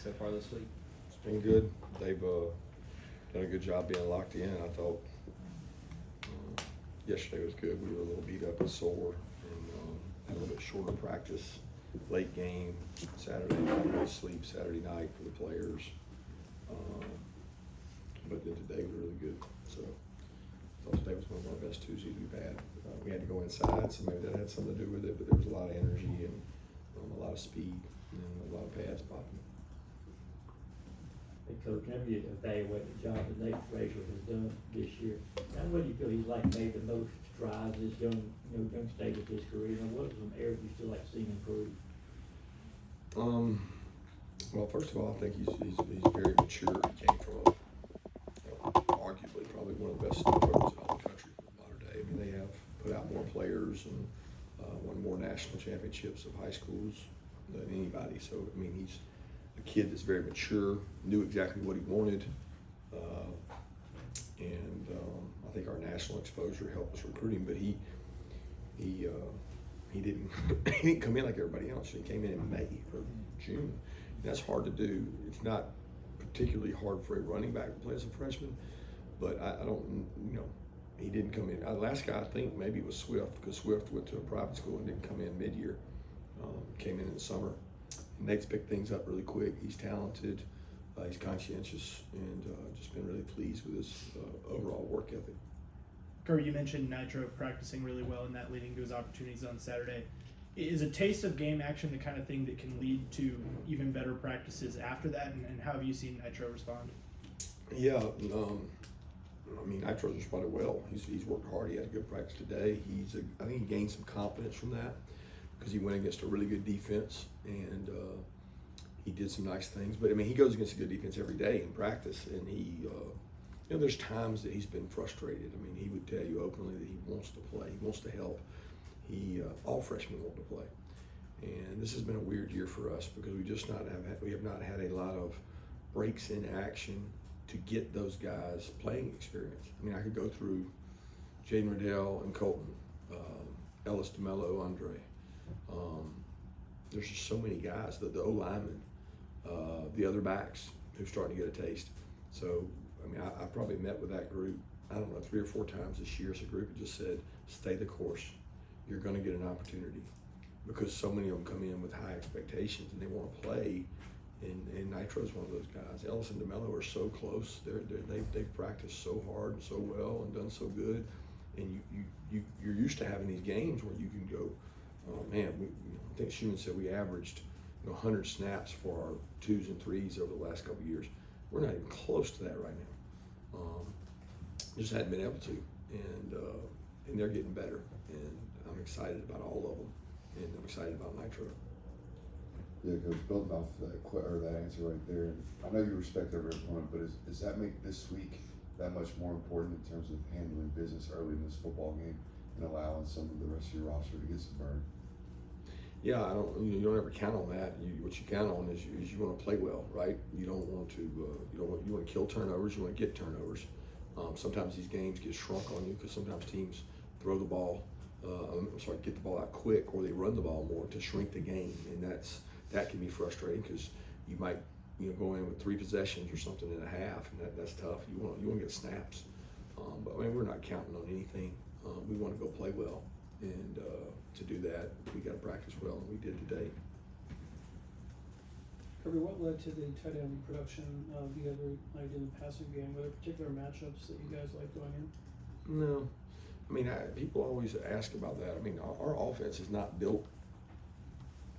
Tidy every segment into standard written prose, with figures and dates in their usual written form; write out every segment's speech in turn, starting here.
so far this week? It's been good. They've done a good job being locked in. I thought yesterday was good. We were a little beat up and sore, and had a little bit shorter practice. Late game Saturday, no sleep Saturday night for the players. But then today was really good. So I thought today was one of our best Tuesdays we've had. We had to go inside, so maybe that had something to do with it. But there was a lot of energy and a lot of speed and a lot of pads popping. Hey, Coach, whenever you evaluate the job that Nate Frazier has done this year, now what do you feel he's like made the most strides this young stage of his career? And what are some areas you still like seeing improve? Well, first of all, I think he's very mature. He came from arguably probably one of the best programs in all the country in the modern day. I mean, they have put out more players and won more national championships of high schools than anybody. So, I mean, he's a kid that's very mature, knew exactly what he wanted, and I think our national exposure helped us recruit him. But he didn't he didn't come in like everybody else. He came in May or June. And that's hard to do. It's not particularly hard for a running back to play as a freshman, but I don't, he didn't come in. The last guy I think maybe was Swift, because Swift went to a private school and didn't come in mid-year. Came in the summer. And Nate's picked things up really quick. He's talented, he's conscientious, and just been really pleased with his overall work ethic. Kirby, you mentioned Nitro practicing really well and that leading to his opportunities on Saturday. Is a taste of game action the kind of thing that can lead to even better practices after that? And how have you seen Nitro respond? Yeah, I mean, Nitro's responded well. He's worked hard. He had a good practice today. I think he gained some confidence from that because he went against a really good defense and he did some nice things. But I mean, he goes against a good defense every day in practice, and there's times that he's been frustrated. I mean, he would tell you openly that he wants to play, he wants to help. All freshmen want to play, and this has been a weird year for us because we have not had a lot of breaks in action to get those guys playing experience. I mean, I could go through Jaden Riddell and Colton, Ellis DeMello, Andre. There's just so many guys, the O linemen, the other backs who're starting to get a taste. So, I mean, I probably met with that group, I don't know, 3 or 4 times this year as a group and just said, stay the course. You're going to get an opportunity, because so many of them come in with high expectations and they want to play, and Nitro's one of those guys. Ellis and DeMello are so close. They've practiced so hard and so well and done so good, and you're used to having these games where you can go, oh man, I think Schumann said we averaged 100 snaps for our 2s and 3s over the last couple of years. We're not even close to that right now. Just hadn't been able to, and they're getting better, and I'm excited about all of them, and I'm excited about Nitro. Yeah, Coach, building off that answer right there, and I know you respect every opponent, but does that make this week that much more important in terms of handling business early in this football game and allowing some of the rest of your roster to get some burn? Yeah, you don't ever count on that. What you count on is you want to play well, right? You don't want to you want to kill turnovers. You want to get turnovers. Sometimes these games get shrunk on you because sometimes teams throw the ball, get the ball out quick, or they run the ball more to shrink the game, and that can be frustrating because you might go in with 3 possessions or something in a half, and that's tough. You want to get snaps, but I mean, we're not counting on anything. We want to go play well, and to do that, we got to practice well, and we did today. Kirby, what led to the tight end production the other night in the passing game? Were there particular matchups that you guys like going in? No. I mean, people always ask about that. I mean, our offense is not built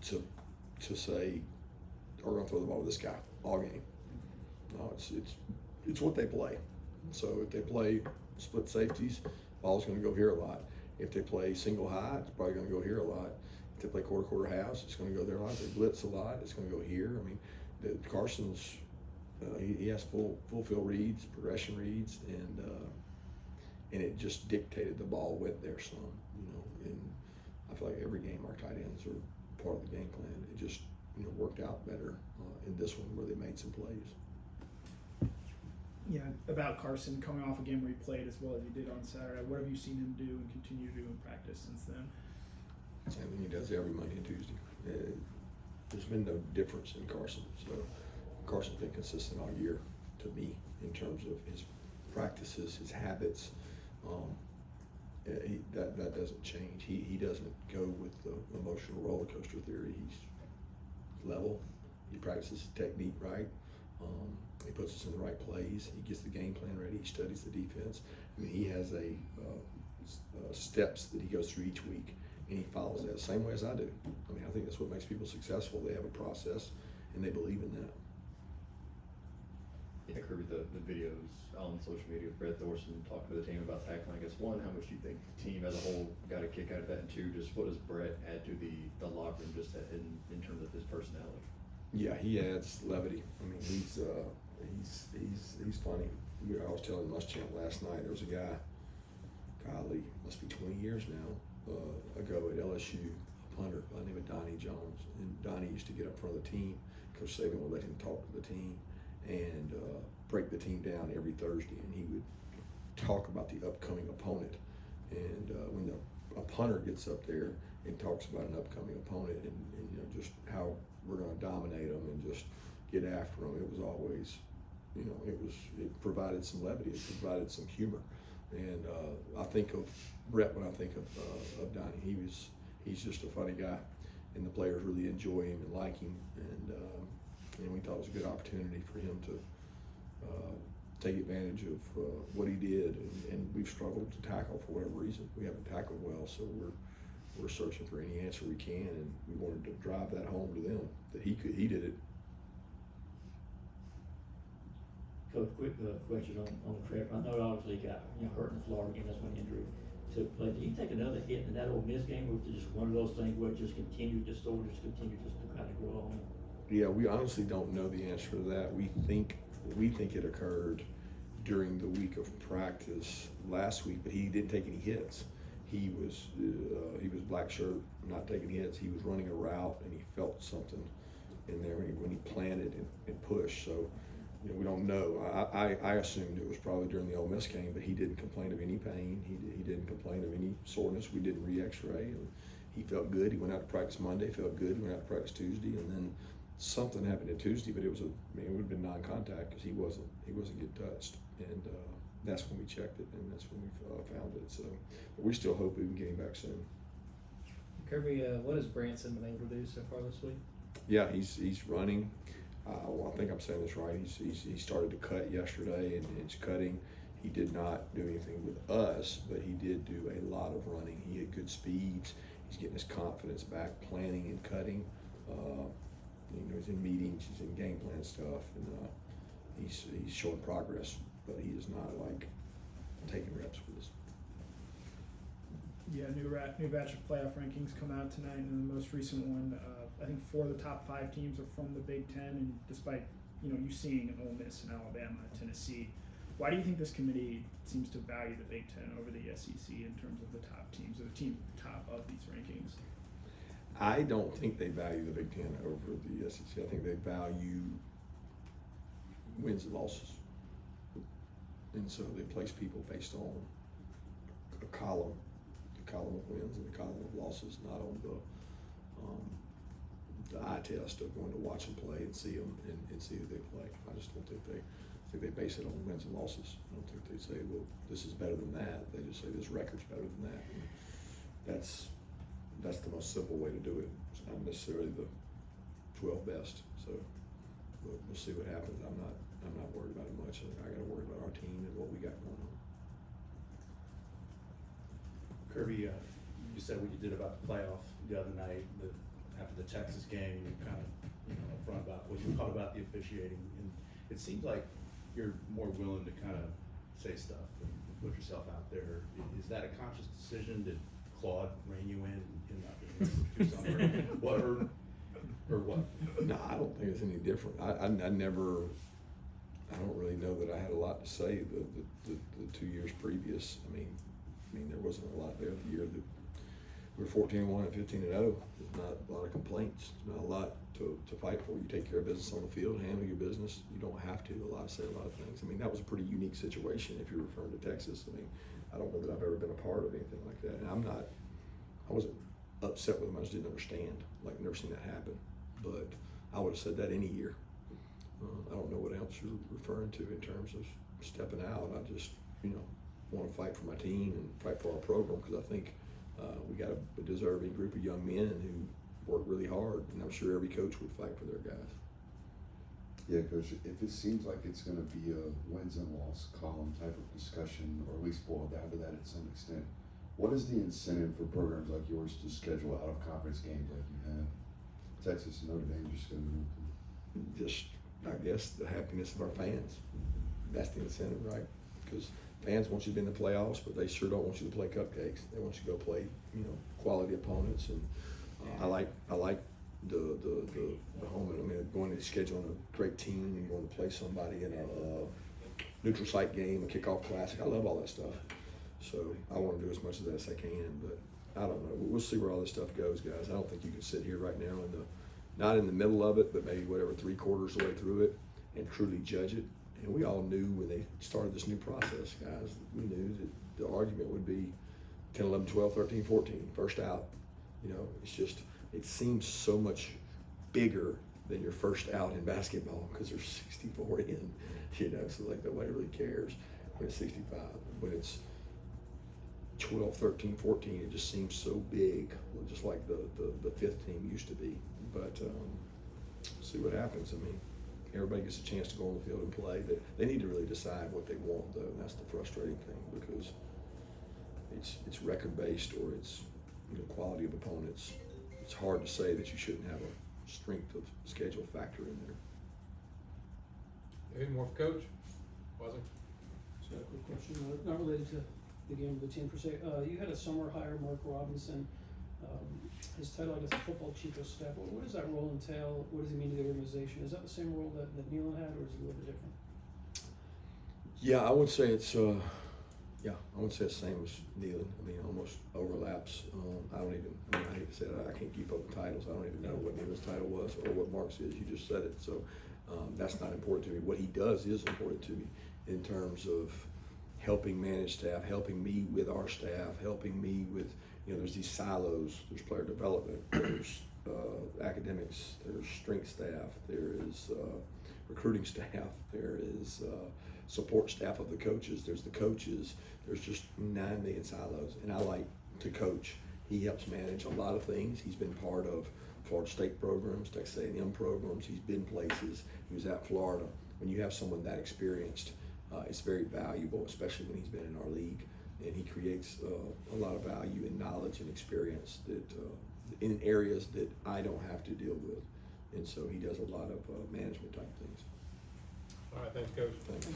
to say, we're going to throw the ball to this guy all game. No, it's what they play. So if they play split safeties, ball's going to go here a lot. If they play single high, it's probably going to go here a lot. If they play quarter halves, it's going to go there a lot. If they blitz a lot, it's going to go here. I mean, Carson's he has full field reads, progression reads, and it just dictated the ball went there some, and I feel like every game our tight ends are part of the game plan. It just worked out better in this one where they made some plays. Yeah, about Carson coming off a game where he played as well as he did on Saturday. What have you seen him do and continue to do in practice since then? Same thing he does every Monday and Tuesday. There's been no difference in Carson. So Carson's been consistent all year to me in terms of his practices, his habits. That doesn't change. He doesn't go with the emotional roller coaster theory. He's level. He practices his technique right. He puts us in the right plays. He gets the game plan ready. He studies the defense. I mean, he has steps that he goes through each week, and he follows that the same way as I do. I mean, I think that's what makes people successful. They have a process, and they believe in that. Yeah, Kirby, the videos on social media with Brett Thorson talking to the team about tackling. I guess one, how much do you think the team as a whole got a kick out of that, and two, just what does Brett add to the locker room just in terms of his personality? Yeah, he adds levity. I mean, he's funny. I was telling Muschamp last night. There was a guy, golly, must be 20 years now, ago at LSU, a punter by the name of Donnie Jones. And Donnie used to get up front of the team. Coach Saban would let him talk to the team and break the team down every Thursday. And he would talk about the upcoming opponent. And when a punter gets up there and talks about an upcoming opponent and you know, just how we're going to dominate them and just get after them, it was always, you know, it provided some levity, it provided some humor. And I think of Brett when I think of Donnie. He's just a funny guy, and the players really enjoy him and like him. And we thought it was a good opportunity for him to take advantage of what he did. And we've struggled to tackle for whatever reason. We haven't tackled well, so we're searching for any answer we can, and we wanted to drive that home to them that he did it. Coach, quick question on Trevor. I know obviously he got hurt in the Florida game. That's when injury took place. Did he take another hit in that Ole Miss game, or was it just one of those things where it just continued to kind of grow on? Yeah, we honestly don't know the answer to that. We think it occurred during the week of practice last week, but he didn't take any hits. He was black shirt, not taking hits. He was running a route and he felt something in there when he planted and pushed. So, you know, we don't know. I assumed it was probably during the Ole Miss game, but he didn't complain of any pain. He didn't complain of any soreness. We did re-X-ray, and he felt good. He went out to practice Monday, felt good. He went out to practice Tuesday, and then something happened at Tuesday, but it would have been non-contact because he wasn't getting touched, and that's when we checked it, and that's when we found it. So, but we still hope we can get him back soon. Kirby, what has Branson been able to do so far this week? Yeah, he's running. Well, I think I'm saying this right. He started to cut yesterday, and he's cutting. He did not do anything with us, but he did do a lot of running. He had good speeds. He's getting his confidence back, planning and cutting. You know, he's in meetings, he's in game plan stuff, and he's showing progress, but he is not like taking reps with us. Yeah, new batch of playoff rankings come out tonight, and the most recent one, I think 4 of the top 5 teams are from the Big Ten, and despite you seeing Ole Miss and Alabama, Tennessee, why do you think this committee seems to value the Big Ten over the SEC in terms of the top teams, or the team at the top of these rankings? I don't think they value the Big Ten over the SEC. I think they value wins and losses, and so they place people based on a column of wins and a column of losses, not on the eye test of going to watch them play and see them and see who they play. I just don't think they base it on wins and losses. I don't think they say, well, this is better than that. They just say this record's better than that. And that's the most simple way to do it. It's not necessarily the 12 best. So we'll see what happens. I'm not worried about it much. I got to worry about our team and what we got going on. Kirby, you said what you did about the playoff the other night, after the Texas game, you kind of upfront about what you thought about the officiating, and it seems like you're more willing to kind of say stuff and put yourself out there. Is that a conscious decision? Did Claude rein you in not being able to do something, or what? No, I don't think it's any different. I don't really know that I had a lot to say the 2 years previous. I mean, there wasn't a lot there the year that we were 14-1 and 15-0. There's not a lot of complaints. There's not a lot to fight for. You take care of business on the field, handle your business. You don't have to say a lot of things. I mean, that was a pretty unique situation if you're referring to Texas. I mean, I don't know that I've ever been a part of anything like that. And I wasn't upset with them. I just didn't understand. Like, I've never seen that happen. But I would have said that any year. else you're referring to in terms of stepping out. I just, want to fight for my team and fight for our program because I think we got a deserving group of young men who work really hard, and I'm sure every coach would fight for their guys. Yeah, Coach, if it seems like it's going to be a wins and loss column type of discussion, or at least boil down to that at some extent, what is the incentive for programs like yours to schedule out of conference games like you have? Texas and Notre Dame just going to Just, I guess, the happiness of our fans. That's the incentive, right? Because fans want you to be in the playoffs, but they sure don't want you to play cupcakes. They want you to go play, quality opponents. And I like the home. I mean, going to scheduling a great team and going to play somebody in a neutral site game, a kickoff classic. I love all that stuff. So I want to do as much of that as I can, but I don't know. We'll see where all this stuff goes, guys. I don't think you can sit here right now not in the middle of it, but maybe whatever 3/4 of the way through it and truly judge it. And we all knew when they started this new process, guys, we knew that the argument would be 10, 11, 12, 13, 14, first out. It's just, it seems so much bigger than your first out in basketball because there's 64 in, so like nobody really cares when it's 65. When it's 12, 13, 14, it just seems so big, just like the fifth team used to be. But see what happens. I mean, everybody gets a chance to go on the field and play. They need to really decide what they want, though, and that's the frustrating thing because it's record-based or it's quality of opponents. It's hard to say that you shouldn't have a strength of schedule factor in there. Any more for Coach? Was it? So a quick question, not related to the game of the team per se. You had a summer hire, Mark Robinson. His title, I guess, football chief of staff. What does that role entail? What does he mean to the organization? Is that the same role that Nealon had, or is it a little bit different? Yeah, I would say it's the same as Nealon. I mean, almost overlaps. I hate to say it, I can't keep up with titles. I don't even know what Nealon's title was or what Mark's is. You just said it. So that's not important to me. What he does is important to me in terms of helping manage staff, helping me with our staff, helping me with, there's these silos. There's player development, there's academics, there's strength staff, there is recruiting staff, there is support staff of the coaches, there's the coaches, there's just 9 million silos. And I like to coach. He helps manage a lot of things. He's been part of Florida State programs, Texas A&M programs. He's been places. He was at Florida. When you have someone that experienced, it's very valuable, especially when he's been in our league. And he creates a lot of value and knowledge and experience that in areas that I don't have to deal with. And so he does a lot of management type things. All right, thanks, Coach. Thanks.